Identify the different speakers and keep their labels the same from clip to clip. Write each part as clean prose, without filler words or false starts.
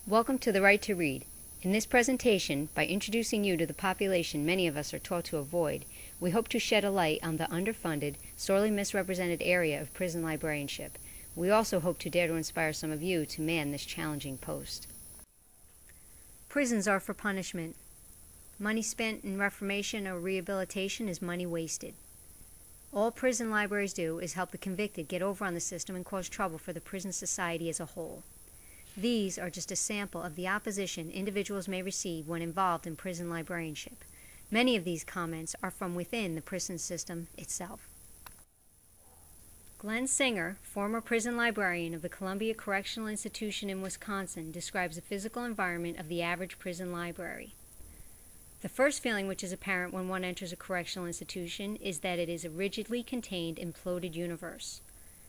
Speaker 1: Welcome to The Right to Read. In this presentation, by introducing you to the population many of us are taught to avoid, we hope to shed a light on the underfunded, sorely misrepresented area of prison librarianship. We also hope to dare to inspire some of you to man this challenging post. Prisons are for punishment. Money spent in reformation or rehabilitation is money wasted. All prison libraries do is help the convicted get over on the system and cause trouble for the prison society as a whole. These are just a sample of the opposition individuals may receive when involved in prison librarianship. Many of these comments are from within the prison system itself. Glenn Singer, former prison librarian of the Columbia Correctional Institution in Wisconsin, describes the physical environment of the average prison library. The first feeling which is apparent when one enters a correctional institution is that it is a rigidly contained, imploded universe.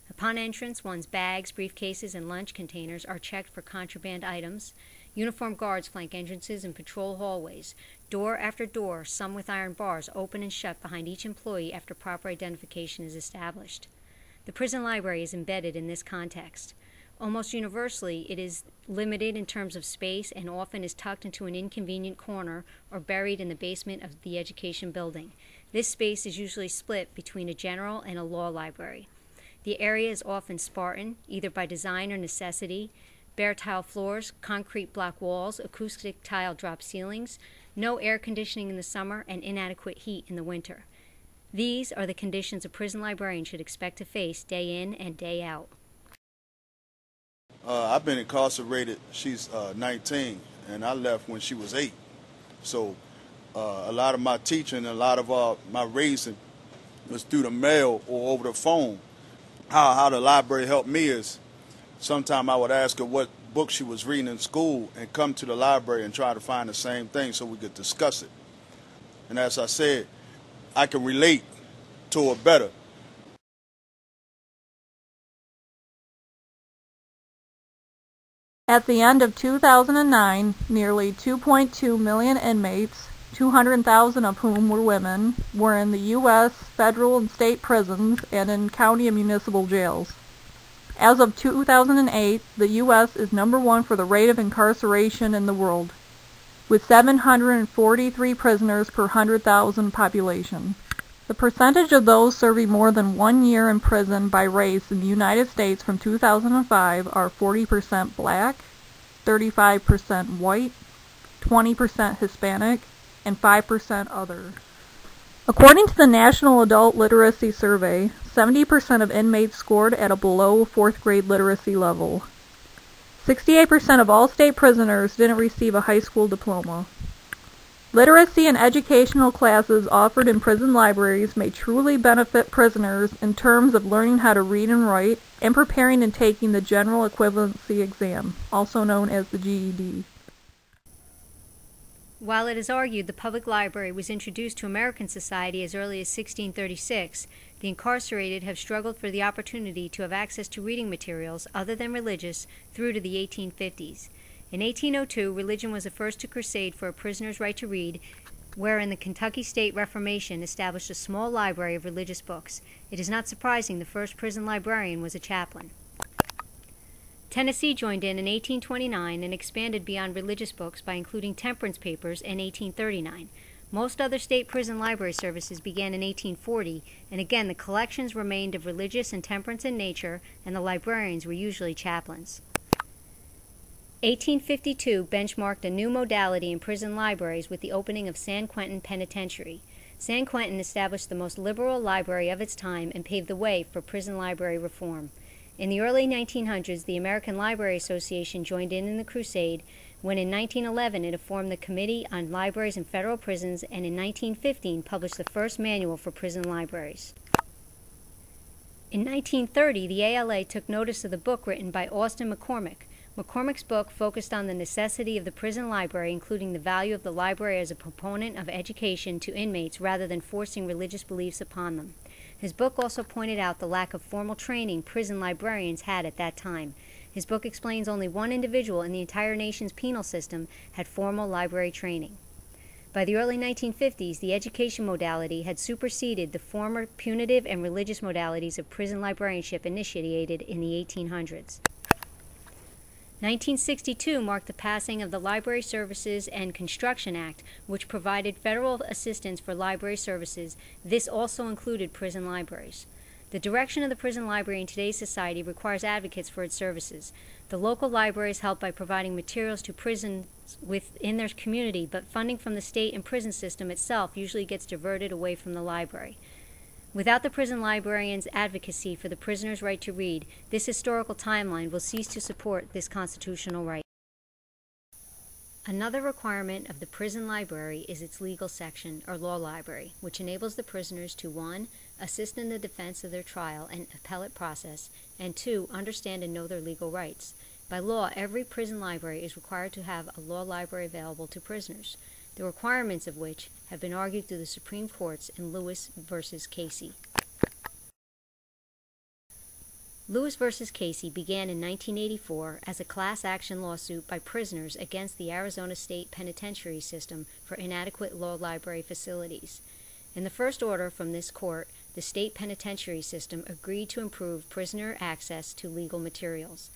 Speaker 1: Upon entrance, one's bags, briefcases, and lunch containers are checked for contraband items. Uniformed guards flank entrances and patrol hallways. Door after door, some with iron bars, open and shut behind each employee after proper identification is established. The prison library is embedded in this context. Almost universally, it is limited in terms of space and often is tucked into an inconvenient corner or buried in the basement of the education building. This space is usually split between a general and a law library. The area is often Spartan, either by design or necessity. Bare tile floors, concrete block walls, acoustic tile drop ceilings, no air conditioning in the summer, and inadequate heat in the winter. These are the conditions a prison librarian should expect to face day in and day out.
Speaker 2: I've been incarcerated. She's 19, and I left when she was 8. So a lot of my teaching, a lot of my raising was through the mail or over the phone. How the library helped me is sometimes I would ask her what book she was reading in school and come to the library and try to find the same thing so we could discuss it. And as I said, I can relate to her better.
Speaker 3: At the end of 2009, nearly 2.2 million inmates, 200,000 of whom were women, were in the U.S. federal and state prisons and in county and municipal jails. As of 2008, the U.S. is number 1 for the rate of incarceration in the world, with 743 prisoners per 100,000 population. The percentage of those serving more than 1 year in prison by race in the United States from 2005 are 40% black, 35% white, 20% Hispanic, and 5% other. According to the National Adult Literacy Survey, 70% of inmates scored at a below 4th grade literacy level. 68% of all state prisoners didn't receive a high school diploma. Literacy and educational classes offered in prison libraries may truly benefit prisoners in terms of learning how to read and write and preparing and taking the General Equivalency Exam, also known as the GED.
Speaker 1: While it is argued the public library was introduced to American society as early as 1636, the incarcerated have struggled for the opportunity to have access to reading materials other than religious through to the 1850s. In 1802, religion was the first to crusade for a prisoner's right to read, wherein the Kentucky State Reformation established a small library of religious books. It is not surprising the first prison librarian was a chaplain. Tennessee joined in 1829 and expanded beyond religious books by including temperance papers in 1839. Most other state prison library services began in 1840, and again the collections remained of religious and temperance in nature, and the librarians were usually chaplains. 1852 benchmarked a new modality in prison libraries with the opening of San Quentin Penitentiary. San Quentin established the most liberal library of its time and paved the way for prison library reform. In the early 1900s, the American Library Association joined in the crusade when in 1911 it formed the Committee on Libraries and Federal Prisons, and in 1915 published the first manual for prison libraries. In 1930, the ALA took notice of the book written by Austin McCormick. McCormick's book focused on the necessity of the prison library, including the value of the library as a proponent of education to inmates rather than forcing religious beliefs upon them. His book also pointed out the lack of formal training prison librarians had at that time. His book explains only one individual in the entire nation's penal system had formal library training. By the early 1950s, the education modality had superseded the former punitive and religious modalities of prison librarianship initiated in the 1800s. 1962 marked the passing of the Library Services and Construction Act, which provided federal assistance for library services. This also included prison libraries. The direction of the prison library in today's society requires advocates for its services. The local libraries help by providing materials to prisons within their community, but funding from the state and prison system itself usually gets diverted away from the library. Without the prison librarians' advocacy for the prisoner's right to read, this historical timeline will cease to support this constitutional right. Another requirement of the prison library is its legal section, or law library, which enables the prisoners to 1. Assist in the defense of their trial and appellate process, and 2. Understand and know their legal rights. By law, every prison library is required to have a law library available to prisoners, the requirements of which have been argued through the Supreme Courts in Lewis v. Casey. Lewis v. Casey began in 1984 as a class action lawsuit by prisoners against the Arizona State Penitentiary System for inadequate law library facilities. In the first order from this court, the state penitentiary system agreed to improve prisoner access to legal materials.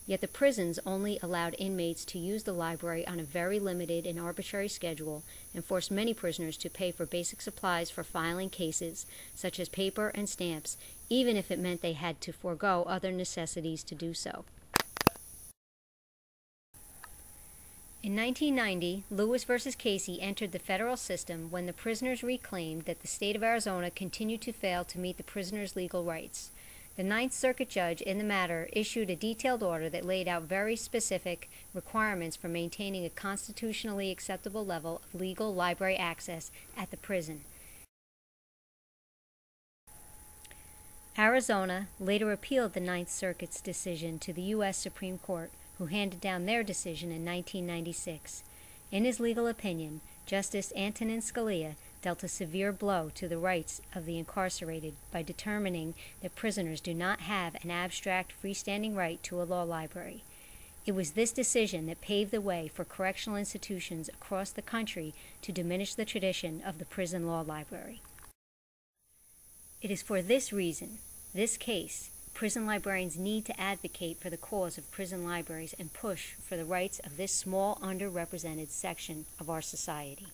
Speaker 1: Yet the prisons only allowed inmates to use the library on a very limited and arbitrary schedule and forced many prisoners to pay for basic supplies for filing cases, such as paper and stamps, even if it meant they had to forego other necessities to do so. In 1990, Lewis v. Casey entered the federal system when the prisoners reclaimed that the state of Arizona continued to fail to meet the prisoners' legal rights. The Ninth Circuit judge in the matter issued a detailed order that laid out very specific requirements for maintaining a constitutionally acceptable level of legal library access at the prison. Arizona later appealed the Ninth Circuit's decision to the U.S. Supreme Court, who handed down their decision in 1996. In his legal opinion, Justice Antonin Scalia dealt a severe blow to the rights of the incarcerated by determining that prisoners do not have an abstract freestanding right to a law library. It was this decision that paved the way for correctional institutions across the country to diminish the tradition of the prison law library. It is for this reason, this case, prison librarians need to advocate for the cause of prison libraries and push for the rights of this small, underrepresented section of our society.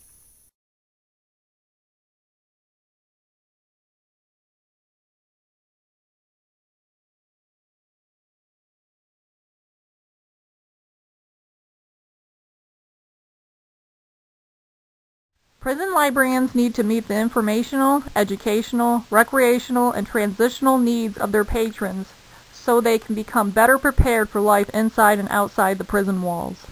Speaker 3: Prison librarians need to meet the informational, educational, recreational, and transitional needs of their patrons so they can become better prepared for life inside and outside the prison walls.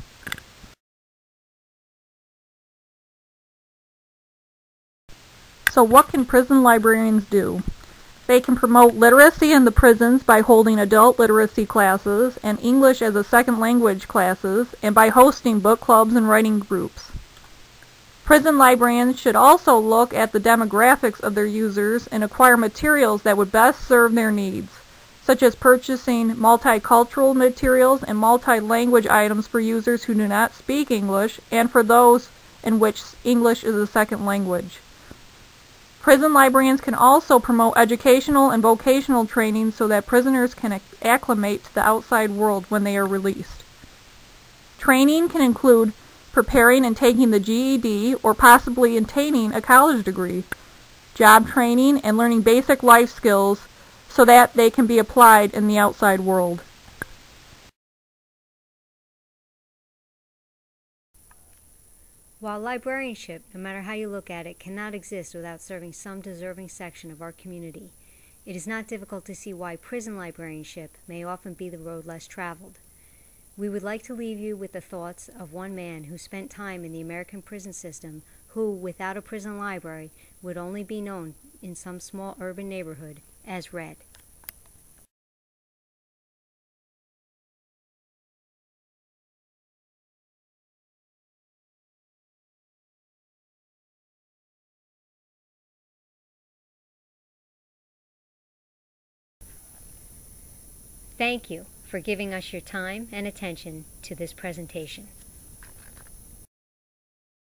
Speaker 3: So what can prison librarians do? They can promote literacy in the prisons by holding adult literacy classes and English as a second language classes, and by hosting book clubs and writing groups. Prison librarians should also look at the demographics of their users and acquire materials that would best serve their needs, such as purchasing multicultural materials and multi-language items for users who do not speak English and for those in which English is a second language. Prison librarians can also promote educational and vocational training so that prisoners can acclimate to the outside world when they are released. Training can include preparing and taking the GED or possibly attaining a college degree, job training, and learning basic life skills so that they can be applied in the outside world.
Speaker 1: While librarianship, no matter how you look at it, cannot exist without serving some deserving section of our community, it is not difficult to see why prison librarianship may often be the road less traveled. We would like to leave you with the thoughts of one man who spent time in the American prison system who, without a prison library, would only be known in some small urban neighborhood as Red. Thank you for giving us your time and attention to this presentation.